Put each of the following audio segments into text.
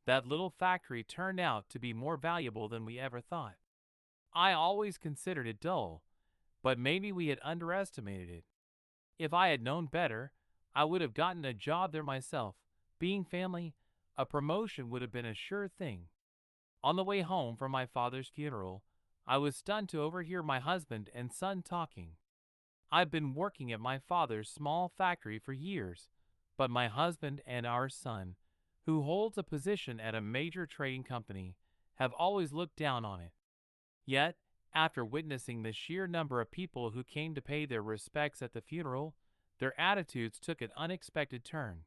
That little factory turned out to be more valuable than we ever thought. I always considered it dull, but maybe we had underestimated it. If I had known better, I would have gotten a job there myself. Being family, a promotion would have been a sure thing. On the way home from my father's funeral, I was stunned to overhear my husband and son talking. I've been working at my father's small factory for years, but my husband and our son, who holds a position at a major trading company, have always looked down on it. Yet, after witnessing the sheer number of people who came to pay their respects at the funeral, their attitudes took an unexpected turn.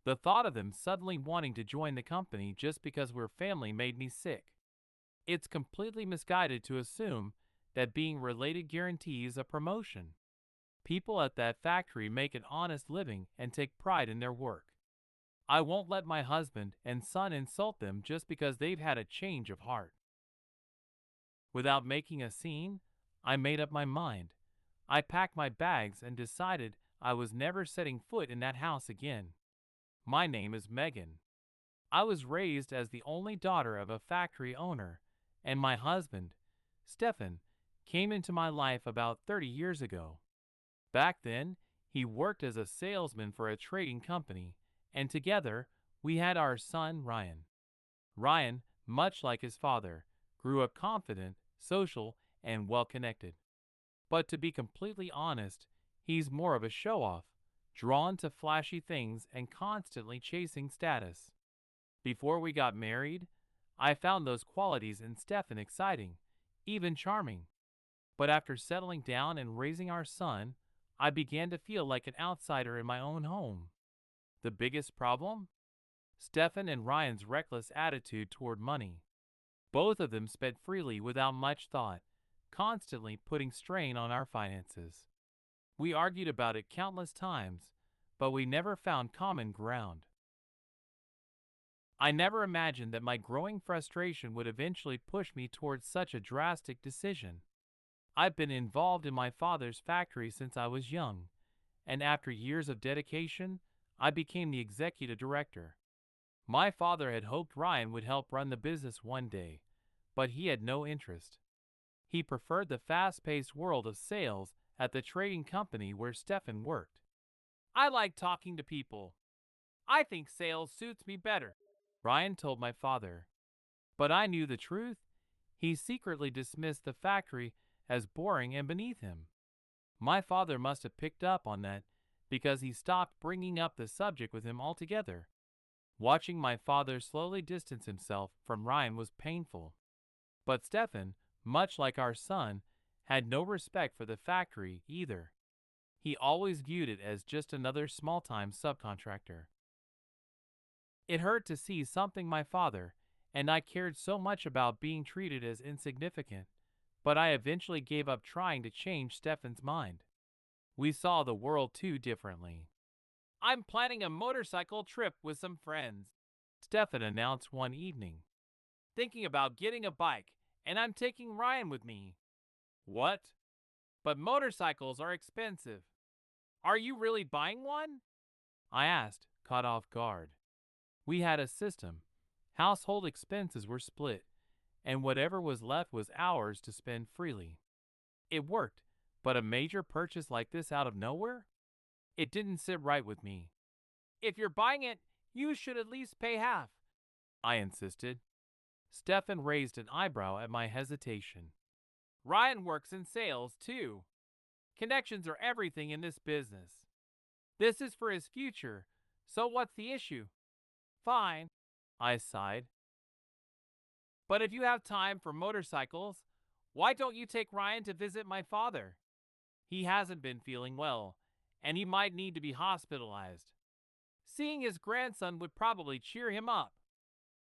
The thought of them suddenly wanting to join the company just because we're family made me sick. It's completely misguided to assume that being related guarantees a promotion. People at that factory make an honest living and take pride in their work. I won't let my husband and son insult them just because they've had a change of heart. Without making a scene, I made up my mind. I packed my bags and decided I was never setting foot in that house again. My name is Megan. I was raised as the only daughter of a factory owner, and my husband, Stefan, came into my life about 30 years ago. Back then, he worked as a salesman for a trading company, and together, we had our son Ryan. Ryan, much like his father, grew up confident, social, and well-connected. But to be completely honest, he's more of a show-off, drawn to flashy things and constantly chasing status. Before we got married, I found those qualities in Stefan exciting, even charming. But after settling down and raising our son, I began to feel like an outsider in my own home. The biggest problem? Stefan and Ryan's reckless attitude toward money. Both of them spent freely without much thought, constantly putting strain on our finances. We argued about it countless times, but we never found common ground. I never imagined that my growing frustration would eventually push me towards such a drastic decision. I've been involved in my father's factory since I was young, and after years of dedication, I became the executive director. My father had hoped Ryan would help run the business one day, but he had no interest. He preferred the fast-paced world of sales at the trading company where Stefan worked. I like talking to people. I think sales suits me better, Ryan told my father. But I knew the truth. He secretly dismissed the factory as boring and beneath him. My father must have picked up on that because he stopped bringing up the subject with him altogether. Watching my father slowly distance himself from Ryan was painful. But Stefan, much like our son, had no respect for the factory either. He always viewed it as just another small-time subcontractor. It hurt to see something my father and I cared so much about being treated as insignificant, but I eventually gave up trying to change Stefan's mind. We saw the world too differently. I'm planning a motorcycle trip with some friends, Stefan announced one evening. Thinking about getting a bike, and I'm taking Ryan with me. What? But motorcycles are expensive. Are you really buying one? I asked, caught off guard. We had a system. Household expenses were split, and whatever was left was ours to spend freely. It worked, but a major purchase like this out of nowhere? It didn't sit right with me. If you're buying it, you should at least pay half, I insisted. Stefan raised an eyebrow at my hesitation. Ryan works in sales, too. Connections are everything in this business. This is for his future, so what's the issue? Fine, I sighed. But if you have time for motorcycles, why don't you take Ryan to visit my father? He hasn't been feeling well, and he might need to be hospitalized. Seeing his grandson would probably cheer him up.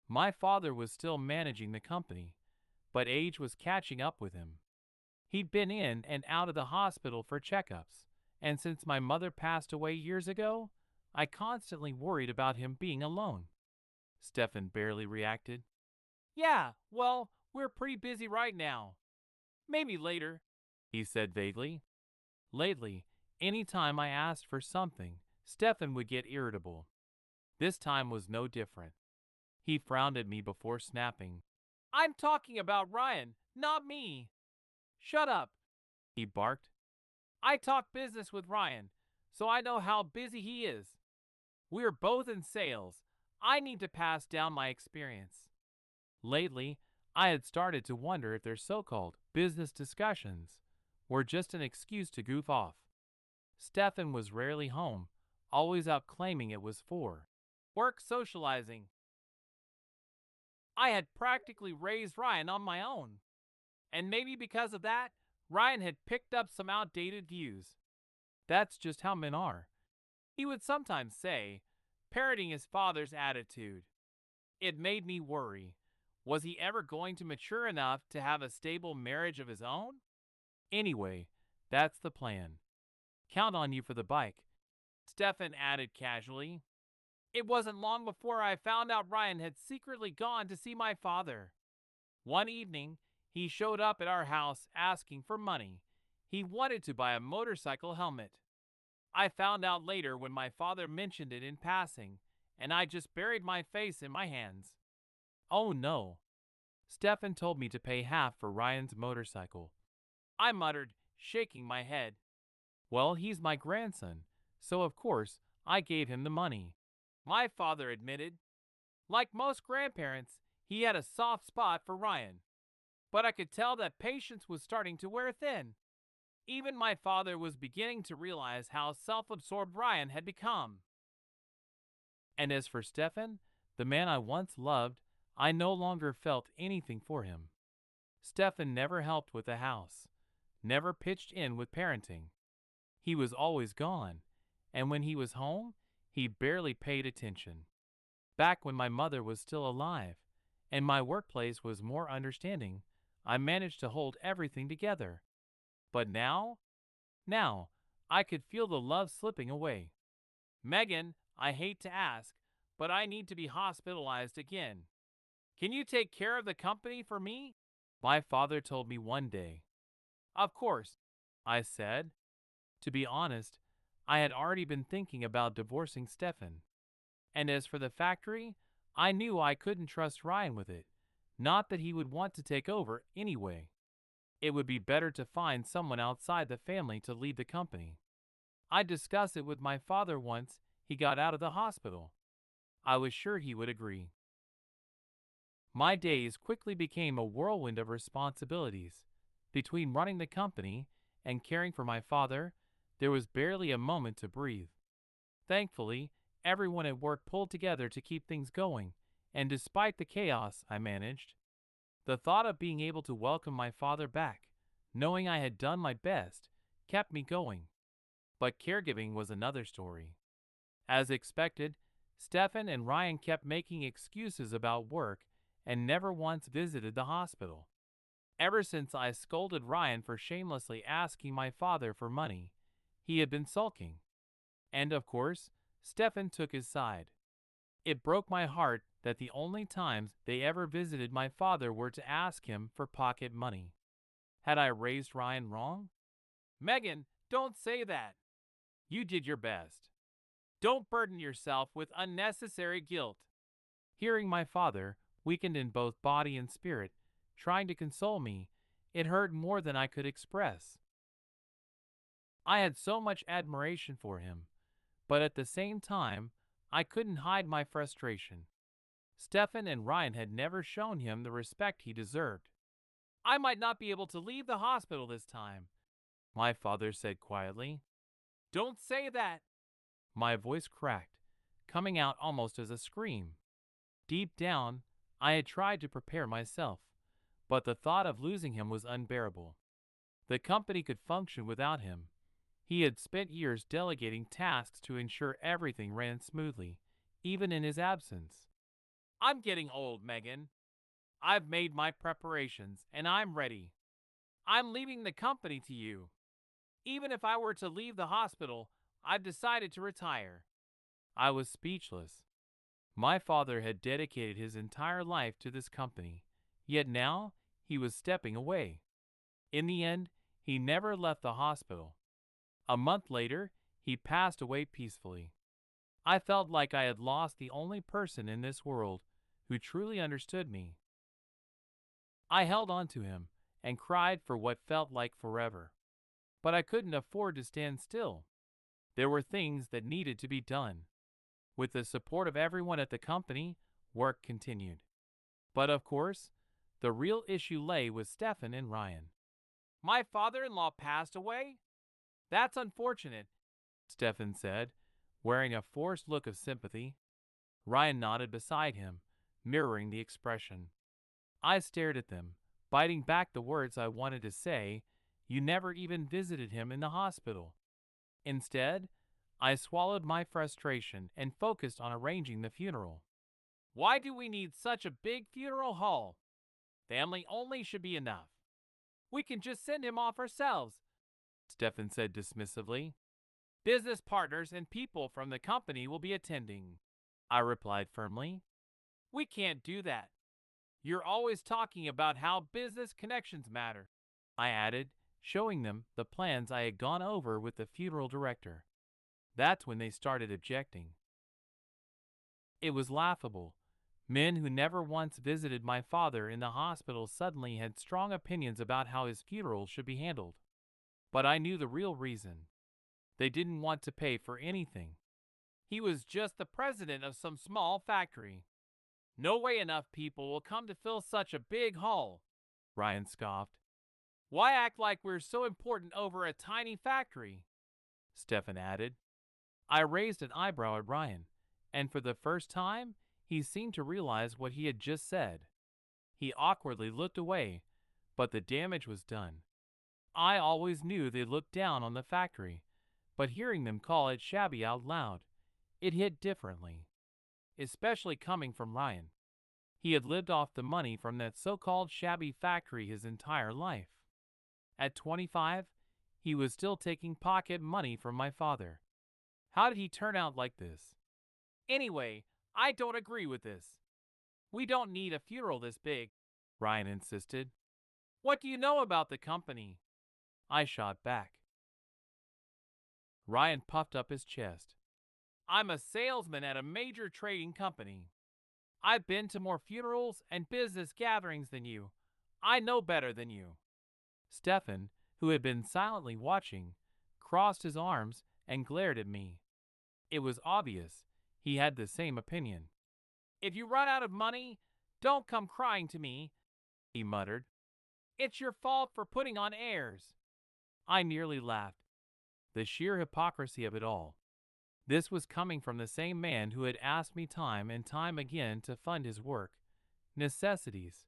My father was still managing the company, but age was catching up with him. He'd been in and out of the hospital for checkups, and since my mother passed away years ago, I constantly worried about him being alone. Stefan barely reacted. Yeah, well, we're pretty busy right now. Maybe later, he said vaguely. Lately, any time I asked for something, Stefan would get irritable. This time was no different. He frowned at me before snapping. I'm talking about Ryan, not me. Shut up, he barked. I talk business with Ryan, so I know how busy he is. We're both in sales. I need to pass down my experience. Lately, I had started to wonder if their so-called business discussions were just an excuse to goof off. Stefan was rarely home, always out claiming it was for work socializing. I had practically raised Ryan on my own. And maybe because of that, Ryan had picked up some outdated views. That's just how men are, he would sometimes say, parroting his father's attitude. It made me worry. Was he ever going to mature enough to have a stable marriage of his own? Anyway, that's the plan. Count on you for the bike, Stefan added casually. It wasn't long before I found out Ryan had secretly gone to see my father. One evening, he showed up at our house asking for money. He wanted to buy a motorcycle helmet. I found out later when my father mentioned it in passing, and I just buried my face in my hands. Oh no. Stefan told me to pay half for Ryan's motorcycle. I muttered, shaking my head. Well, he's my grandson, so of course I gave him the money. My father admitted. Like most grandparents, he had a soft spot for Ryan. But I could tell that patience was starting to wear thin. Even my father was beginning to realize how self-absorbed Ryan had become. And as for Stefan, the man I once loved, I no longer felt anything for him. Stefan never helped with the house, never pitched in with parenting. He was always gone, and when he was home, he barely paid attention. Back when my mother was still alive, and my workplace was more understanding, I managed to hold everything together. But now, I could feel the love slipping away. Megan, I hate to ask, but I need to be hospitalized again. Can you take care of the company for me? My father told me one day. Of course, I said. To be honest, I had already been thinking about divorcing Stefan. And as for the factory, I knew I couldn't trust Ryan with it. Not that he would want to take over anyway. It would be better to find someone outside the family to lead the company. I discussed it with my father once he got out of the hospital. I was sure he would agree. My days quickly became a whirlwind of responsibilities. Between running the company and caring for my father, there was barely a moment to breathe. Thankfully, everyone at work pulled together to keep things going, and despite the chaos I managed, the thought of being able to welcome my father back, knowing I had done my best, kept me going. But caregiving was another story. As expected, Stefan and Ryan kept making excuses about work and never once visited the hospital. Ever since I scolded Ryan for shamelessly asking my father for money, he had been sulking. And of course, Stefan took his side. It broke my heart that the only times they ever visited my father were to ask him for pocket money. Had I raised Ryan wrong? Megan, don't say that. You did your best. Don't burden yourself with unnecessary guilt. Hearing my father, weakened in both body and spirit, trying to console me, it hurt more than I could express. I had so much admiration for him, but at the same time, I couldn't hide my frustration. Stefan and Ryan had never shown him the respect he deserved. I might not be able to leave the hospital this time, my father said quietly. Don't say that. My voice cracked, coming out almost as a scream. Deep down, I had tried to prepare myself, but the thought of losing him was unbearable. The company could function without him. He had spent years delegating tasks to ensure everything ran smoothly, even in his absence. I'm getting old, Megan. I've made my preparations, and I'm ready. I'm leaving the company to you. Even if I were to leave the hospital, I've decided to retire. I was speechless. My father had dedicated his entire life to this company, yet now he was stepping away. In the end, he never left the hospital. A month later, he passed away peacefully. I felt like I had lost the only person in this world who truly understood me. I held on to him and cried for what felt like forever. But I couldn't afford to stand still. There were things that needed to be done. With the support of everyone at the company, work continued. But of course, the real issue lay with Stefan and Ryan. My father-in-law passed away? That's unfortunate, Stefan said, wearing a forced look of sympathy. Ryan nodded beside him, mirroring the expression. I stared at them, biting back the words I wanted to say. You never even visited him in the hospital. Instead, I swallowed my frustration and focused on arranging the funeral. Why do we need such a big funeral hall? Family only should be enough. We can just send him off ourselves, Stefan said dismissively. Business partners and people from the company will be attending, I replied firmly. We can't do that. You're always talking about how business connections matter, I added, showing them the plans I had gone over with the funeral director. That's when they started objecting. It was laughable. Men who never once visited my father in the hospital suddenly had strong opinions about how his funeral should be handled. But I knew the real reason. They didn't want to pay for anything. He was just the president of some small factory. No way enough people will come to fill such a big hall, Ryan scoffed. Why act like we're so important over a tiny factory? Stefan added. I raised an eyebrow at Ryan, and for the first time, he seemed to realize what he had just said. He awkwardly looked away, but the damage was done. I always knew they looked down on the factory, but hearing them call it shabby out loud, it hit differently. Especially coming from Ryan. He had lived off the money from that so-called shabby factory his entire life. At 25, he was still taking pocket money from my father. How did he turn out like this? Anyway, I don't agree with this. We don't need a funeral this big, Ryan insisted. What do you know about the company? I shot back. Ryan puffed up his chest. I'm a salesman at a major trading company. I've been to more funerals and business gatherings than you. I know better than you. Stefan, who had been silently watching, crossed his arms and glared at me. It was obvious he had the same opinion. If you run out of money, don't come crying to me, he muttered. It's your fault for putting on airs. I nearly laughed. The sheer hypocrisy of it all. This was coming from the same man who had asked me time and time again to fund his work, necessities,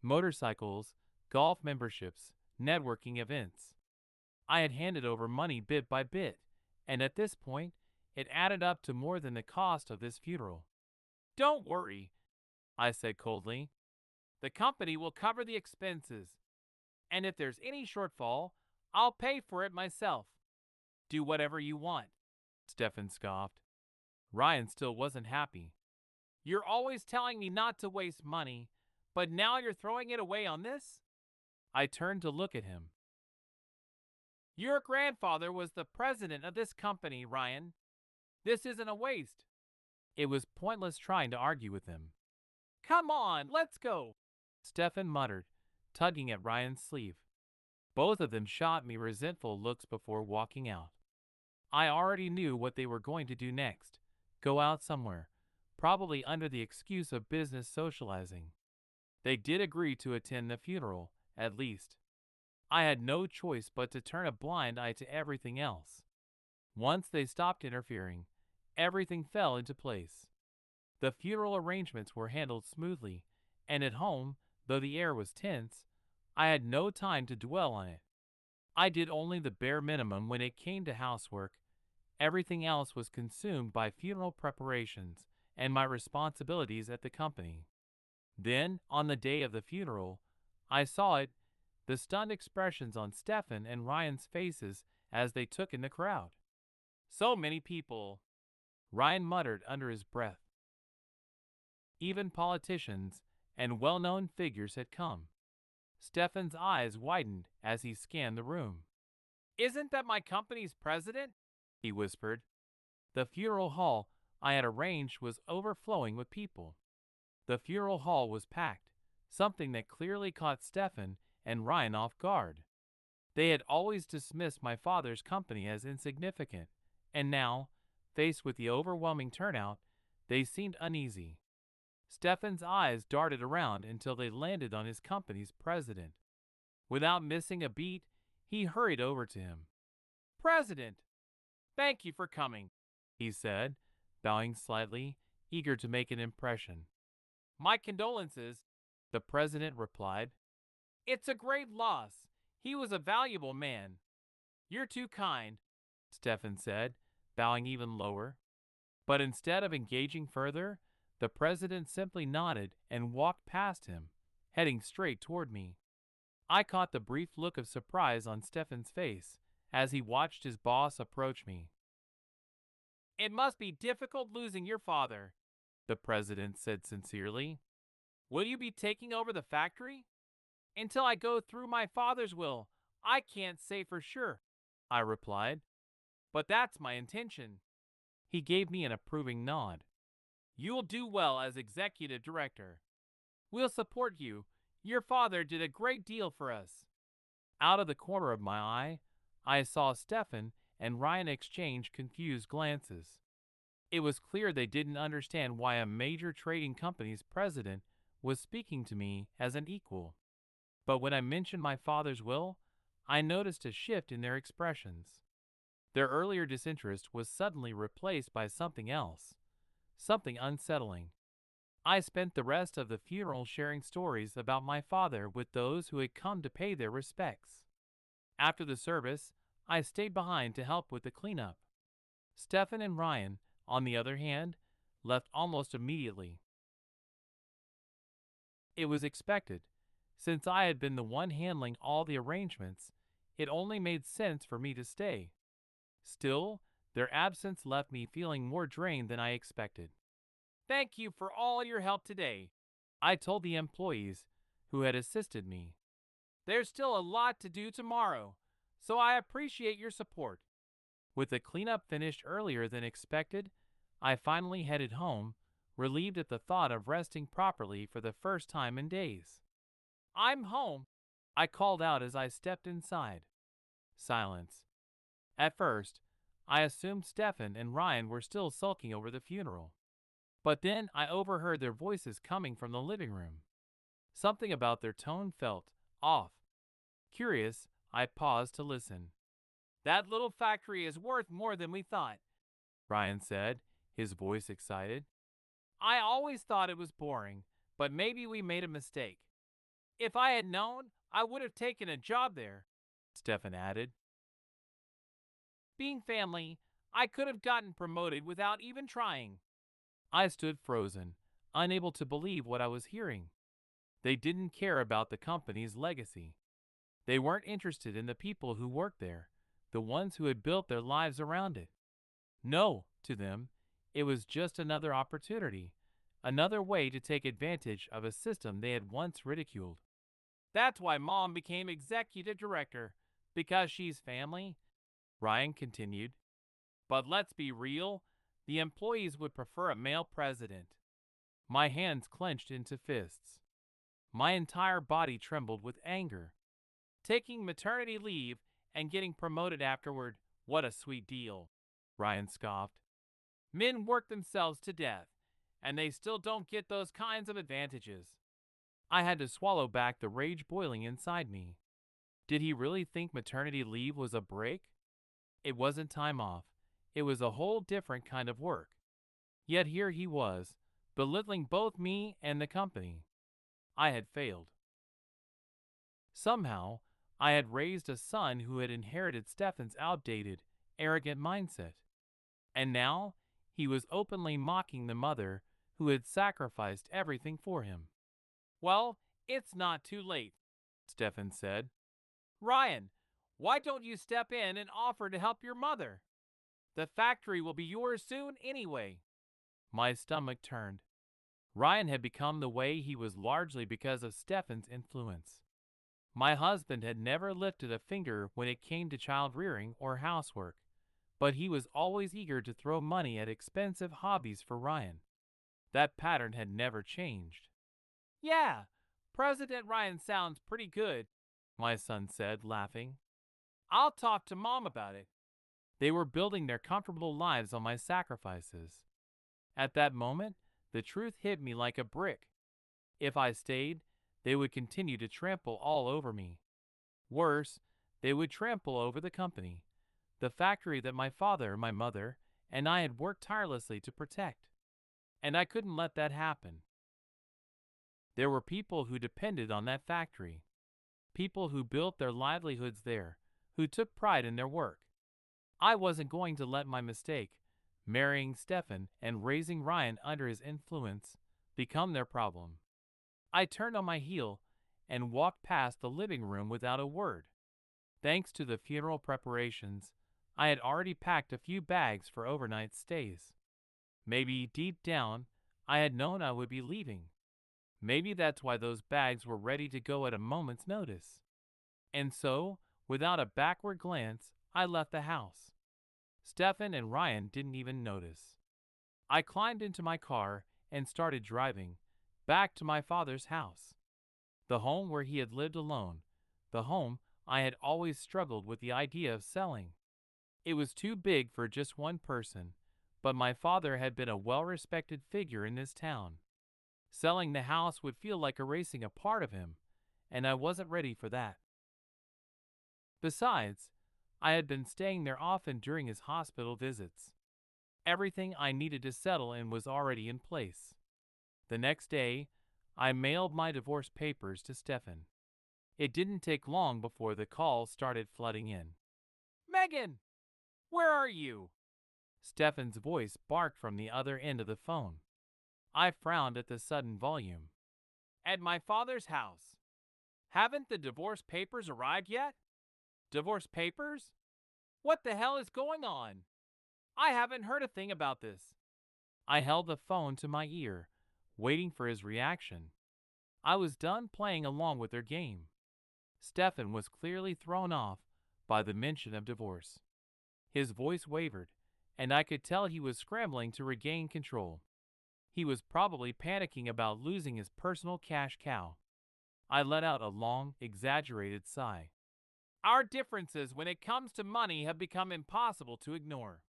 motorcycles, golf memberships, networking events. I had handed over money bit by bit, and at this point, it added up to more than the cost of this funeral. Don't worry, I said coldly. The company will cover the expenses, and if there's any shortfall, I'll pay for it myself. Do whatever you want, Stefan scoffed. Ryan still wasn't happy. You're always telling me not to waste money, but now you're throwing it away on this? I turned to look at him. Your grandfather was the president of this company, Ryan. This isn't a waste. It was pointless trying to argue with him. Come on, let's go, Stefan muttered, tugging at Ryan's sleeve. Both of them shot me resentful looks before walking out. I already knew what they were going to do next. Go out somewhere, probably under the excuse of business socializing. They did agree to attend the funeral, at least. I had no choice but to turn a blind eye to everything else. Once they stopped interfering, everything fell into place. The funeral arrangements were handled smoothly, and at home, though the air was tense, I had no time to dwell on it. I did only the bare minimum when it came to housework. Everything else was consumed by funeral preparations and my responsibilities at the company. Then, on the day of the funeral, I saw it, the stunned expressions on Stefan and Ryan's faces as they took in the crowd. So many people, Ryan muttered under his breath. Even politicians and well-known figures had come. Stefan's eyes widened as he scanned the room. Isn't that my company's president? He whispered. The funeral hall, I had arranged was overflowing with people. The funeral hall was packed, something that clearly caught Stefan and Ryan off guard. They had always dismissed my father's company as insignificant, and now, faced with the overwhelming turnout, they seemed uneasy. Stefan's eyes darted around until they landed on his company's president. Without missing a beat, he hurried over to him. "President, thank you for coming," he said, bowing slightly, eager to make an impression. "My condolences," the president replied. "It's a great loss. He was a valuable man." "You're too kind," Stefan said, bowing even lower. But instead of engaging further, the president simply nodded and walked past him, heading straight toward me. I caught the brief look of surprise on Stefan's face as he watched his boss approach me. "It must be difficult losing your father," the president said sincerely. "Will you be taking over the factory?" "Until I go through my father's will, I can't say for sure," I replied. "But that's my intention." He gave me an approving nod. "You'll do well as executive director. We'll support you. Your father did a great deal for us." Out of the corner of my eye, I saw Stefan and Ryan exchange confused glances. It was clear they didn't understand why a major trading company's president was speaking to me as an equal. But when I mentioned my father's will, I noticed a shift in their expressions. Their earlier disinterest was suddenly replaced by something else, something unsettling. I spent the rest of the funeral sharing stories about my father with those who had come to pay their respects. After the service, I stayed behind to help with the cleanup. Stefan and Ryan, on the other hand, left almost immediately. It was expected. Since I had been the one handling all the arrangements, it only made sense for me to stay. Still, their absence left me feeling more drained than I expected. "Thank you for all your help today," I told the employees who had assisted me. "There's still a lot to do tomorrow, so I appreciate your support." With the cleanup finished earlier than expected, I finally headed home, relieved at the thought of resting properly for the first time in days. "I'm home," I called out as I stepped inside. Silence. At first, I assumed Stefan and Ryan were still sulking over the funeral. But then I overheard their voices coming from the living room. Something about their tone felt off. Curious, I paused to listen. "That little factory is worth more than we thought," Ryan said, his voice excited. "I always thought it was boring, but maybe we made a mistake. If I had known, I would have taken a job there," Stefan added. "Being family, I could have gotten promoted without even trying." I stood frozen, unable to believe what I was hearing. They didn't care about the company's legacy. They weren't interested in the people who worked there, the ones who had built their lives around it. No, to them, it was just another opportunity, another way to take advantage of a system they had once ridiculed. "That's why Mom became executive director, because she's family," Ryan continued. "But let's be real, the employees would prefer a male president." My hands clenched into fists. My entire body trembled with anger. "Taking maternity leave and getting promoted afterward, what a sweet deal," Ryan scoffed. "Men work themselves to death, and they still don't get those kinds of advantages." I had to swallow back the rage boiling inside me. Did he really think maternity leave was a break? It wasn't time off. It was a whole different kind of work. Yet here he was, belittling both me and the company. I had failed. Somehow, I had raised a son who had inherited Stefan's outdated, arrogant mindset. And now, he was openly mocking the mother who had sacrificed everything for him. "Well, it's not too late," Stefan said. "Ryan, why don't you step in and offer to help your mother? The factory will be yours soon anyway." My stomach turned. Ryan had become the way he was largely because of Stefan's influence. My husband had never lifted a finger when it came to child rearing or housework, but he was always eager to throw money at expensive hobbies for Ryan. That pattern had never changed. Yeah, President Ryan sounds pretty good, my son said, laughing. I'll talk to Mom about it. They were building their comfortable lives on my sacrifices. At that moment, the truth hit me like a brick. If I stayed, they would continue to trample all over me. Worse, they would trample over the company, the factory that my father, my mother, and I had worked tirelessly to protect. And I couldn't let that happen. There were people who depended on that factory, people who built their livelihoods there, who took pride in their work. I wasn't going to let my mistake, marrying Stefan and raising Ryan under his influence, become their problem. I turned on my heel and walked past the living room without a word. Thanks to the funeral preparations, I had already packed a few bags for overnight stays. Maybe deep down, I had known I would be leaving. Maybe that's why those bags were ready to go at a moment's notice. And so, without a backward glance, I left the house. Stefan and Ryan didn't even notice. I climbed into my car and started driving back to my father's house. The home where he had lived alone, the home I had always struggled with the idea of selling. It was too big for just one person, but my father had been a well-respected figure in this town. Selling the house would feel like erasing a part of him, and I wasn't ready for that. Besides, I had been staying there often during his hospital visits. Everything I needed to settle in was already in place. The next day, I mailed my divorce papers to Stefan. It didn't take long before the calls started flooding in. Megan, where are you? Stefan's voice barked from the other end of the phone. I frowned at the sudden volume. At my father's house. Haven't the divorce papers arrived yet? Divorce papers? What the hell is going on? I haven't heard a thing about this. I held the phone to my ear, waiting for his reaction. I was done playing along with their game. Stefan was clearly thrown off by the mention of divorce. His voice wavered, and I could tell he was scrambling to regain control. He was probably panicking about losing his personal cash cow. I let out a long, exaggerated sigh. Our differences when it comes to money have become impossible to ignore.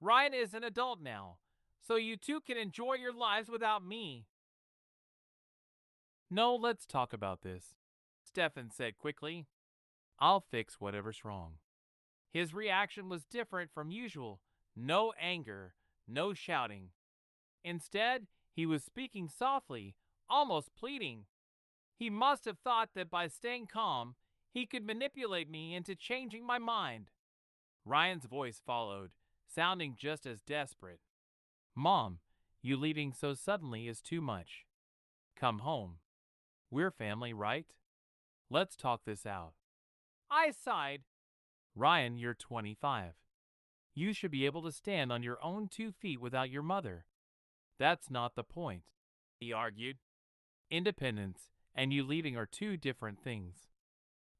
Ryan is an adult now, so you two can enjoy your lives without me. No, let's talk about this, Stefan said quickly. I'll fix whatever's wrong. His reaction was different from usual. No anger, no shouting. Instead, he was speaking softly, almost pleading. He must have thought that by staying calm, he could manipulate me into changing my mind. Ryan's voice followed, sounding just as desperate. Mom, you leaving so suddenly is too much. Come home. We're family, right? Let's talk this out. I sighed. Ryan, you're 25. You should be able to stand on your own 2 feet without your mother. That's not the point, he argued. Independence and you leaving are two different things.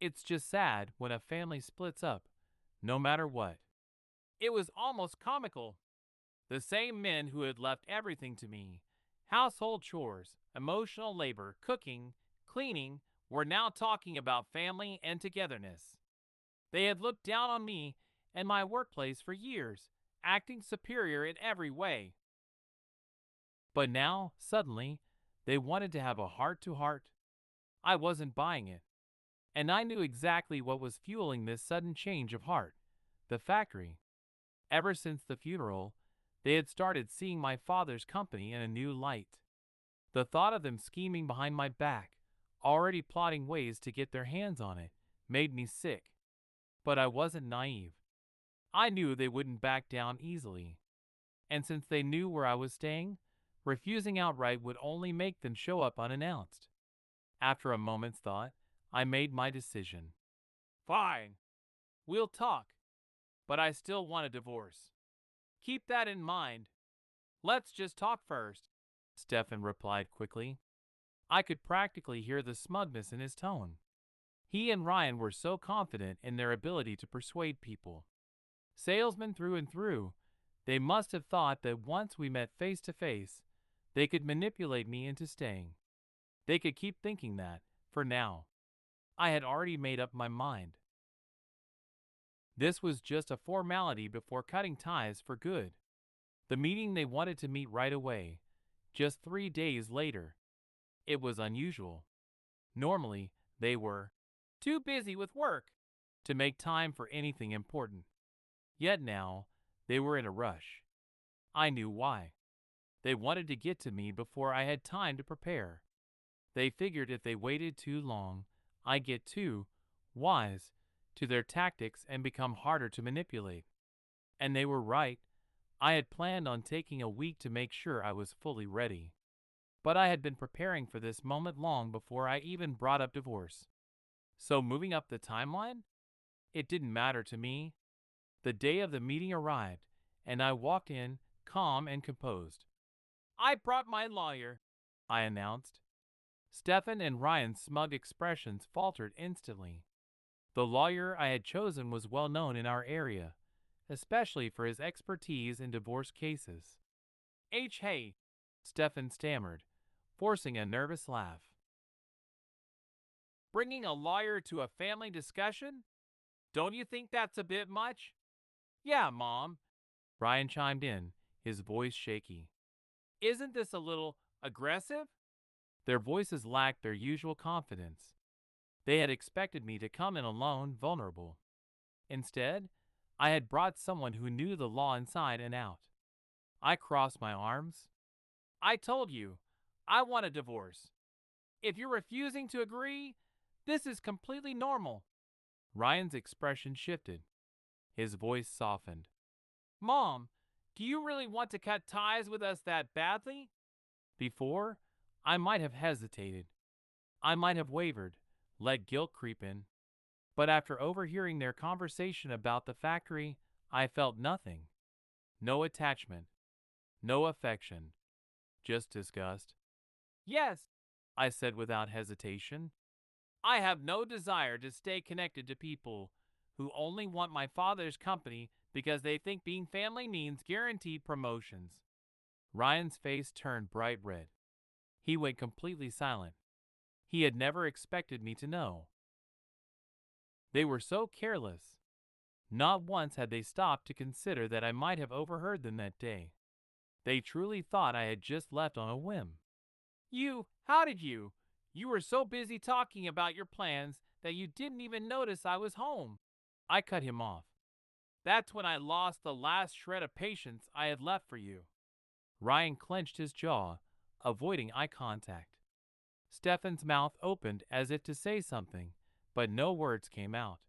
It's just sad when a family splits up, no matter what. It was almost comical. The same men who had left everything to me, household chores, emotional labor, cooking, cleaning, were now talking about family and togetherness. They had looked down on me and my workplace for years, acting superior in every way. But now, suddenly, they wanted to have a heart-to-heart. I wasn't buying it. And I knew exactly what was fueling this sudden change of heart. The factory. Ever since the funeral, they had started seeing my father's company in a new light. The thought of them scheming behind my back, already plotting ways to get their hands on it, made me sick. But I wasn't naive. I knew they wouldn't back down easily. And since they knew where I was staying, refusing outright would only make them show up unannounced. After a moment's thought, I made my decision. Fine. We'll talk. But I still want a divorce. Keep that in mind. Let's just talk first, Stefan replied quickly. I could practically hear the smugness in his tone. He and Ryan were so confident in their ability to persuade people. Salesmen through and through, they must have thought that once we met face to face, they could manipulate me into staying. They could keep thinking that, for now, I had already made up my mind. This was just a formality before cutting ties for good. The meeting they wanted to meet right away, just 3 days later. It was unusual. Normally, they were too busy with work to make time for anything important. Yet now, they were in a rush. I knew why. They wanted to get to me before I had time to prepare. They figured if they waited too long, I'd get too wise to their tactics and become harder to manipulate. And they were right. I had planned on taking a week to make sure I was fully ready. But I had been preparing for this moment long before I even brought up divorce. So moving up the timeline? It didn't matter to me. The day of the meeting arrived, and I walked in, calm and composed. "I brought my lawyer," I announced. Stefan and Ryan's smug expressions faltered instantly. The lawyer I had chosen was well known in our area, especially for his expertise in divorce cases. Hey, Stefan stammered, forcing a nervous laugh. "Bringing a lawyer to a family discussion? Don't you think that's a bit much?" "Yeah, Mom," Ryan chimed in, his voice shaky. "Isn't this a little aggressive?" Their voices lacked their usual confidence. They had expected me to come in alone, vulnerable. Instead, I had brought someone who knew the law inside and out. I crossed my arms. "I told you, I want a divorce. If you're refusing to agree, this is completely normal." Ryan's expression shifted. His voice softened. "Mom, do you really want to cut ties with us that badly?" Before, I might have hesitated. I might have wavered, let guilt creep in. But after overhearing their conversation about the factory, I felt nothing. No attachment. No affection. Just disgust. "Yes," I said without hesitation. "I have no desire to stay connected to people who only want my father's company because they think being family means guaranteed promotions." Ryan's face turned bright red. He went completely silent. He had never expected me to know. They were so careless. Not once had they stopped to consider that I might have overheard them that day. They truly thought I had just left on a whim. How did you? You were so busy talking about your plans that you didn't even notice I was home." I cut him off. "That's when I lost the last shred of patience I had left for you." Ryan clenched his jaw, avoiding eye contact. Stefan's mouth opened as if to say something, but no words came out.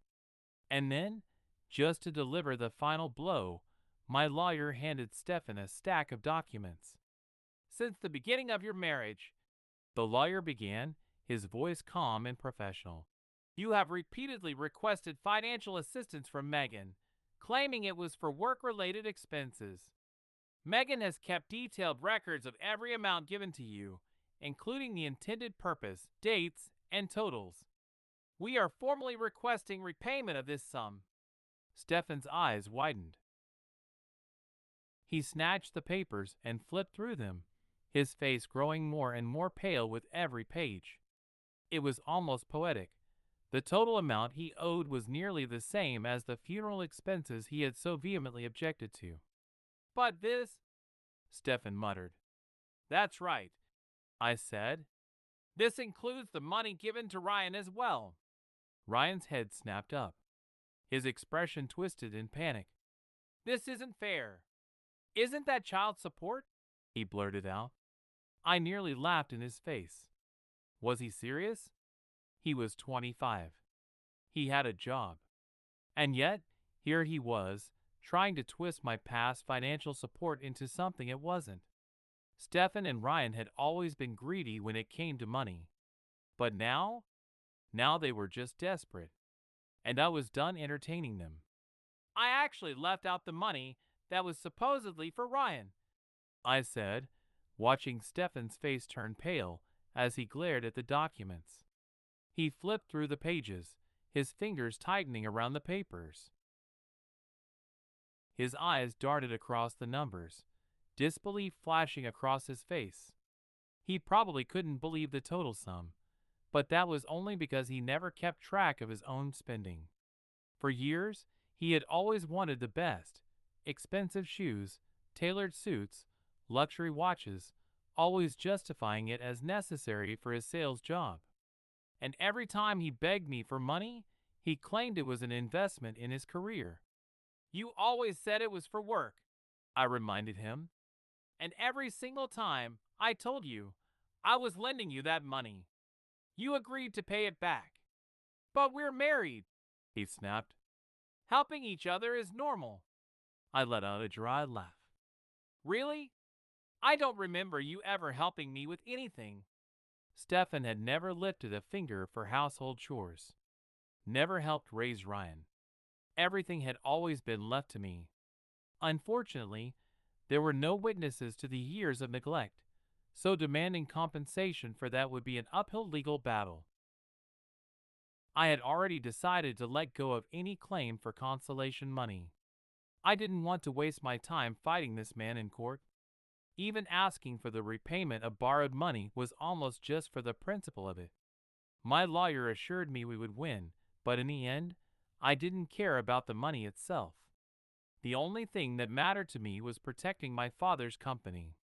And then, just to deliver the final blow, my lawyer handed Stefan a stack of documents. "Since the beginning of your marriage," the lawyer began, his voice calm and professional, "you have repeatedly requested financial assistance from Megan, claiming it was for work-related expenses. Megan has kept detailed records of every amount given to you, including the intended purpose, dates, and totals. We are formally requesting repayment of this sum." Stefan's eyes widened. He snatched the papers and flipped through them, his face growing more and more pale with every page. It was almost poetic. The total amount he owed was nearly the same as the funeral expenses he had so vehemently objected to. "But this," Stefan muttered. "That's right," I said. "This includes the money given to Ryan as well." Ryan's head snapped up. His expression twisted in panic. "This isn't fair. Isn't that child support?" he blurted out. I nearly laughed in his face. Was he serious? He was 25. He had a job. And yet, here he was, trying to twist my past financial support into something it wasn't. Stefan and Ryan had always been greedy when it came to money. But now? Now they were just desperate. And I was done entertaining them. "I actually left out the money that was supposedly for Ryan," I said, watching Stefan's face turn pale as he glared at the documents. He flipped through the pages, his fingers tightening around the papers. His eyes darted across the numbers, disbelief flashing across his face. He probably couldn't believe the total sum, but that was only because he never kept track of his own spending. For years, he had always wanted the best: expensive shoes, tailored suits, luxury watches, always justifying it as necessary for his sales job. And every time he begged me for money, he claimed it was an investment in his career. "You always said it was for work," I reminded him. "And every single time I told you I was lending you that money, you agreed to pay it back." "But we're married," he snapped. "Helping each other is normal." I let out a dry laugh. "Really? I don't remember you ever helping me with anything." Stefan had never lifted a finger for household chores, never helped raise Ryan. Everything had always been left to me. Unfortunately, there were no witnesses to the years of neglect, so demanding compensation for that would be an uphill legal battle. I had already decided to let go of any claim for consolation money. I didn't want to waste my time fighting this man in court. Even asking for the repayment of borrowed money was almost just for the principle of it. My lawyer assured me we would win, but in the end, I didn't care about the money itself. The only thing that mattered to me was protecting my father's company.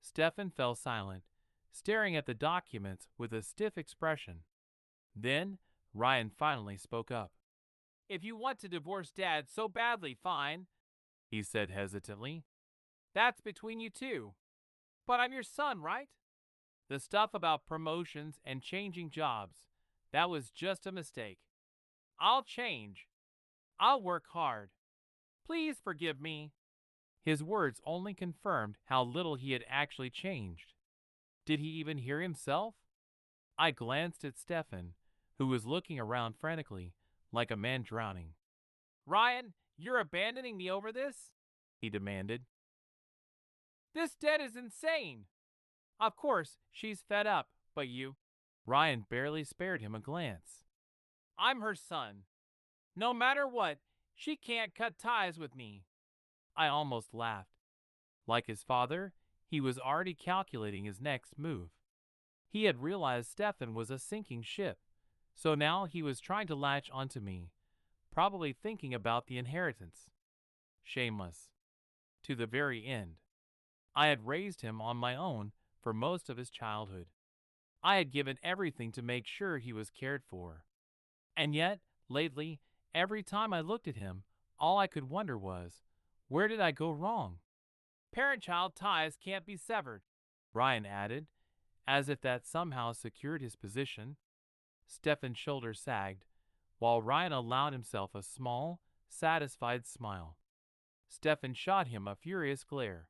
Stefan fell silent, staring at the documents with a stiff expression. Then, Ryan finally spoke up. "If you want to divorce Dad so badly, fine," he said hesitantly. "That's between you two. But I'm your son, right? The stuff about promotions and changing jobs, that was just a mistake. I'll change. I'll work hard. Please forgive me." His words only confirmed how little he had actually changed. Did he even hear himself? I glanced at Stefan, who was looking around frantically, like a man drowning. "Ryan, you're abandoning me over this?" he demanded. "This debt is insane. Of course, she's fed up, but you—" Ryan barely spared him a glance. "I'm her son. No matter what, she can't cut ties with me." I almost laughed. Like his father, he was already calculating his next move. He had realized Stefan was a sinking ship, so now he was trying to latch onto me, probably thinking about the inheritance. Shameless. To the very end. I had raised him on my own for most of his childhood. I had given everything to make sure he was cared for. And yet, lately, every time I looked at him, all I could wonder was, where did I go wrong? "Parent-child ties can't be severed," Ryan added, as if that somehow secured his position. Stefan's shoulders sagged, while Ryan allowed himself a small, satisfied smile. Stefan shot him a furious glare.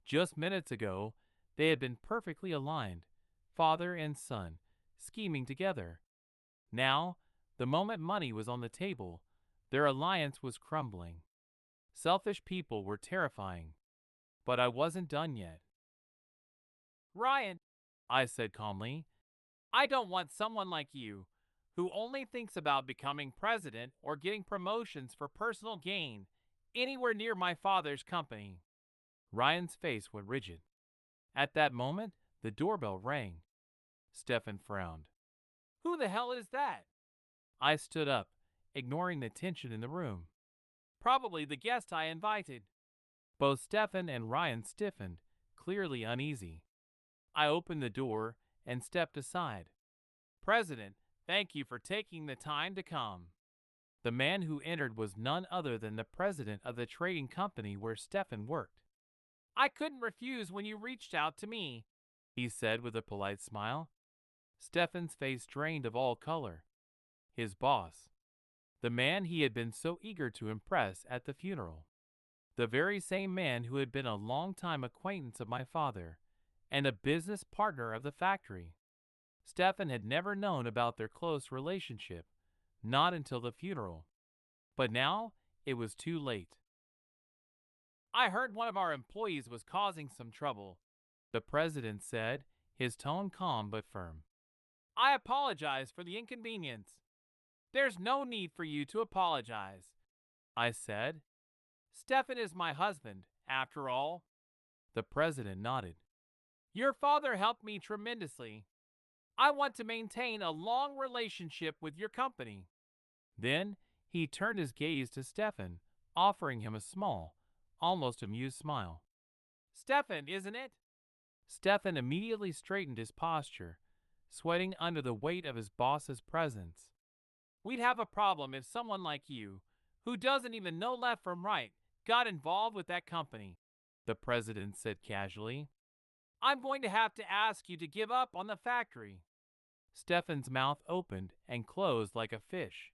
Just minutes ago, they had been perfectly aligned, father and son, scheming together. Now, the moment money was on the table, their alliance was crumbling. Selfish people were terrifying. But I wasn't done yet. "Ryan," I said calmly, "I don't want someone like you, who only thinks about becoming president or getting promotions for personal gain, anywhere near my father's company." Ryan's face went rigid. At that moment, the doorbell rang. Stefan frowned. "Who the hell is that?" I stood up, ignoring the tension in the room. "Probably the guest I invited." Both Stefan and Ryan stiffened, clearly uneasy. I opened the door and stepped aside. "President, thank you for taking the time to come." The man who entered was none other than the president of the trading company where Stefan worked. "I couldn't refuse when you reached out to me," he said with a polite smile. Stefan's face drained of all color. His boss. The man he had been so eager to impress at the funeral. The very same man who had been a long-time acquaintance of my father and a business partner of the factory. Stefan had never known about their close relationship, not until the funeral. But now it was too late. "I heard one of our employees was causing some trouble," the president said, his tone calm but firm. "I apologize for the inconvenience." "There's no need for you to apologize," I said. Stefan is my husband, after all. The president nodded. Your father helped me tremendously. I want to maintain a long relationship with your company. Then he turned his gaze to Stefan, offering him a small, almost amused smile. Stefan, isn't it? Stefan immediately straightened his posture, sweating under the weight of his boss's presence. We'd have a problem if someone like you, who doesn't even know left from right, got involved with that company, the president said casually. I'm going to have to ask you to give up on the factory. Stefan's mouth opened and closed like a fish.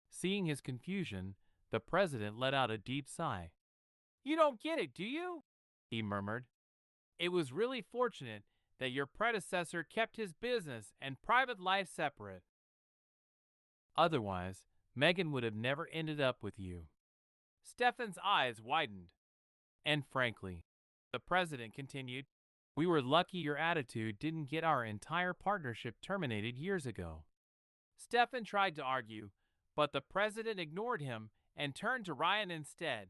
Seeing his confusion, the president let out a deep sigh. You don't get it, do you? He murmured. It was really fortunate that your predecessor kept his business and private life separate. Otherwise, Megan would have never ended up with you. Stefan's eyes widened. And frankly, the president continued, we were lucky your attitude didn't get our entire partnership terminated years ago. Stefan tried to argue, but the president ignored him and turned to Ryan instead.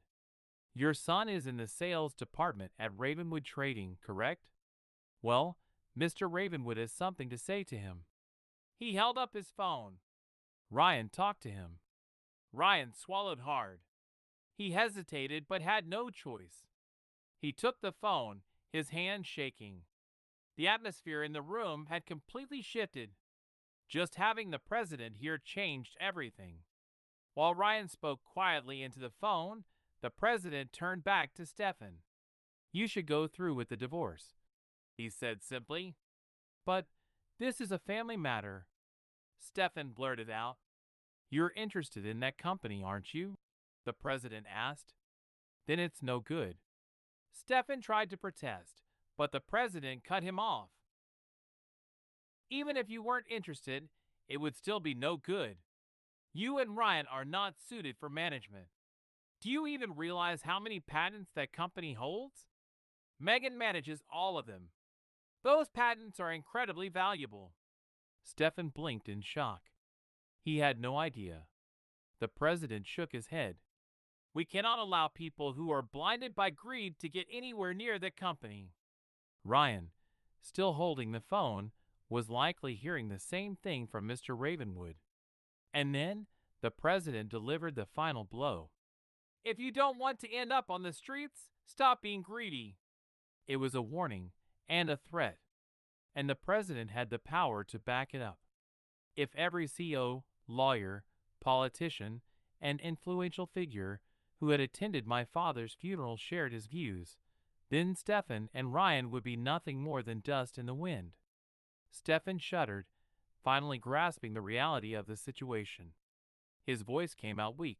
Your son is in the sales department at Ravenwood Trading, correct? Well, Mr. Ravenwood has something to say to him. He held up his phone. Ryan talked to him. Ryan swallowed hard. He hesitated but had no choice. He took the phone, his hand shaking. The atmosphere in the room had completely shifted. Just having the president here changed everything. While Ryan spoke quietly into the phone, the president turned back to Stefan. You should go through with the divorce, he said simply. But this is a family matter, Stefan blurted out. You're interested in that company, aren't you? The president asked. Then it's no good. Stefan tried to protest, but the president cut him off. Even if you weren't interested, it would still be no good. You and Ryan are not suited for management. Do you even realize how many patents that company holds? Megan manages all of them. Those patents are incredibly valuable. Stefan blinked in shock. He had no idea. The president shook his head. We cannot allow people who are blinded by greed to get anywhere near the company. Ryan, still holding the phone, was likely hearing the same thing from Mr. Ravenwood. And then the president delivered the final blow. If you don't want to end up on the streets, stop being greedy. It was a warning and a threat, and the president had the power to back it up. If every CEO, lawyer, politician, and influential figure who had attended my father's funeral shared his views, then Stefan and Ryan would be nothing more than dust in the wind. Stefan shuddered, finally grasping the reality of the situation. His voice came out weak.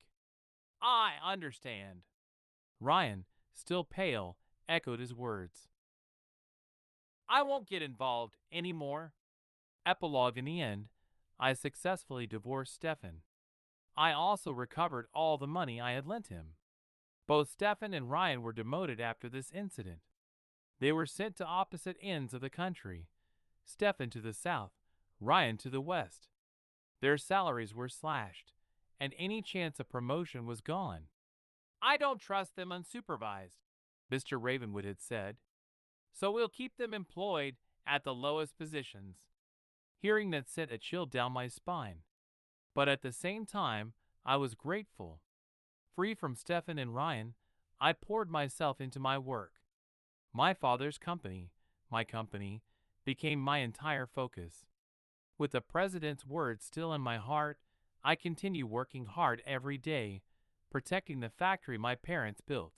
I understand. Ryan, still pale, echoed his words. I won't get involved anymore. Epilogue. In the end, I successfully divorced Stefan. I also recovered all the money I had lent him. Both Stefan and Ryan were demoted after this incident. They were sent to opposite ends of the country, Stefan to the south, Ryan to the west. Their salaries were slashed, and any chance of promotion was gone. I don't trust them unsupervised, Mr. Ravenwood had said, so we'll keep them employed at the lowest positions. Hearing that sent a chill down my spine. But at the same time, I was grateful. Free from Stefan and Ryan, I poured myself into my work. My father's company, my company, became my entire focus. With the president's words still in my heart, I continue working hard every day, protecting the factory my parents built.